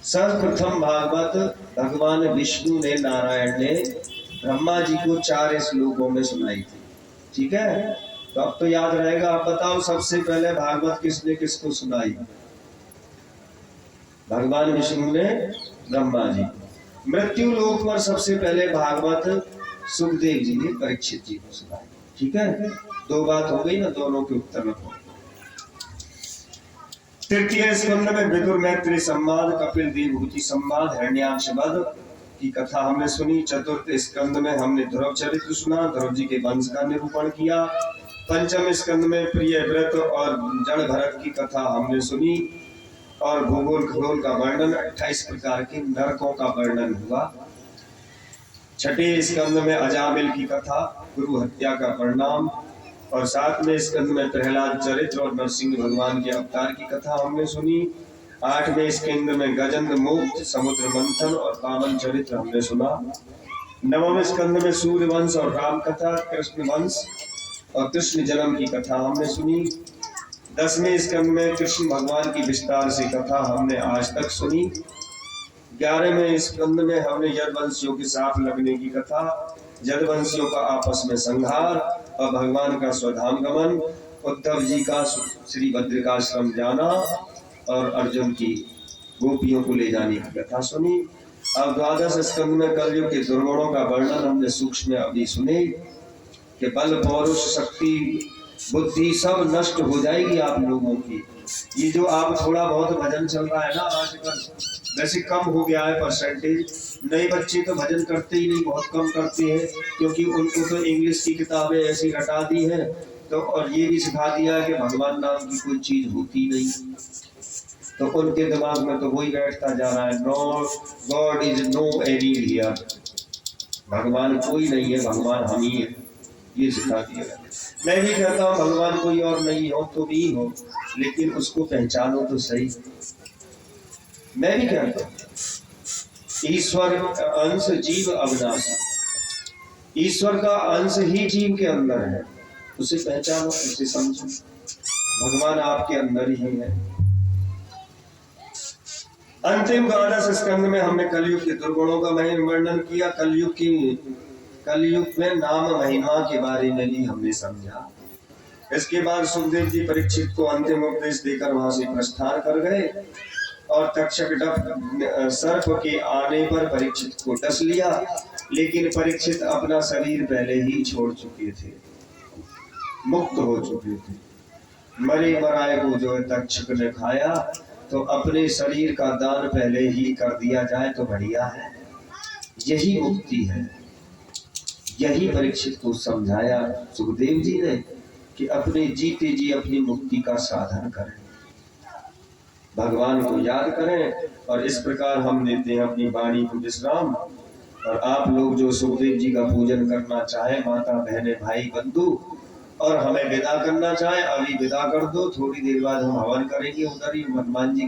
सर्वप्रथम भागवत भगवान विष्णु ने, नारायण ने ब्रह्मा जी को 4 श्लोकों में सुनाई थी। ठीक है, तो अब तो याद रहेगा। आप बताओ सबसे पहले भागवत किसने किसको सुनाई? भगवान विष्णु ने ब्रह्मा जी। मृत्यु लोक पर सबसे पहले भागवत सुखदेव जी ने परीक्षित जी को सुनाई। ठीक है, 2 बात हो गई ना, दोनों के उत्तर रखो। तृतीय स्कंद में विदुर मैत्री संवाद, कपिल देवहूति संवाद, हिरण्याक्ष वध की कथा हमने सुनी। चतुर्थ स्कंद में हमने ध्रुव चरित्र सुना, ध्रुव जी के वंश का निरूपण किया। पंचम स्कंद में प्रिय व्रत और जड़ भरत की कथा हमने सुनी और भूगोल खगोल का वर्णन, 28 प्रकार के नरकों का वर्णन हुआ। छठे स्कंद में अजामिल की कथा, गुरु हत्या का परिणाम, और 7वें स्कंद में प्रहलाद चरित्र और नरसिंह भगवान के अवतार की कथा हमने सुनी। 8वें स्कंद में गजंद मुक्त, समुद्र मंथन और पावन चरित्र हमने सुना। 9वें स्कंद में सूर्य वंश और राम कथा, कृष्ण वंश और कृष्ण जन्म की कथा हमने सुनी। 10वें स्कंद में कृष्ण भगवान की विस्तार से कथा हमने आज तक सुनी। 11वें स्कंद में हमने यदुवंशियों के साथ लगने की कथा, यदुवंशियों का आपस में संहार और भगवान का स्वधाम गमन, उद्धव जी का श्री बद्रिकाश्रम जाना और अर्जुन की गोपियों को ले जाने की कथा सुनी। अब 12 स्कंद में कलयुग के दुर्गुणों का वर्णन हमने सूक्ष्म अभी सुने कि बल पौरुष शक्ति बुद्धि सब नष्ट हो जाएगी आप लोगों की। ये जो आप थोड़ा बहुत भजन चल रहा है ना आजकल, वैसे कम हो गया है परसेंटेज। नए बच्चे तो भजन करते ही नहीं, बहुत कम करते हैं, क्योंकि उनको तो इंग्लिश की किताबें ऐसी रटा दी है तो, और ये भी सिखा दिया है कि भगवान नाम की कोई चीज होती नहीं, तो उनके दिमाग में तो वही बैठता जा रहा है, no God is no any here. भगवान कोई नहीं है, भगवान हम ही है, ये सिखा दिया। मैं भी कहता हूँ भगवान कोई और नहीं हो तो भी हो, लेकिन उसको पहचानो तो सही। मैं भी कहता हूँ ईश्वर अंश जीव अविनाशी, ईश्वर का अंश ही जीव के अंदर है, उसे पहचानो, उसे समझो। भगवान आपके अंदर ही है। अंतिम 12 स्कंद में हमने कलयुग के दुर्गुणों का वर्णन किया, कलयुग में नाम महिमा के बारे में भी हमने समझा। इसके बाद सुखदेव जी परीक्षित को अंतिम उपदेश देकर वहां से प्रस्थान कर गए और तक्षक सर्प के आने पर परीक्षित को डस लिया, लेकिन परीक्षित अपना शरीर पहले ही छोड़ चुके थे, मुक्त हो चुके थे। मरे मराए को जो तक्षक ने खाया, तो अपने शरीर का दान पहले ही कर दिया जाए तो बढ़िया है, यही मुक्ति है। यही परीक्षित को समझाया सुखदेव जी ने कि अपने जीते जी अपनी मुक्ति का साधन करें, भगवान को याद करें। और इस प्रकार हम देते हैं अपनी वाणी को विश्राम। और आप लोग जो सुखदेव जी का पूजन करना चाहे, माता बहने भाई बंधु, और हमें विदा करना चाहे, अभी विदा कर दो, थोड़ी देर बाद हम हवन करेंगे उधर ही हनुमान जी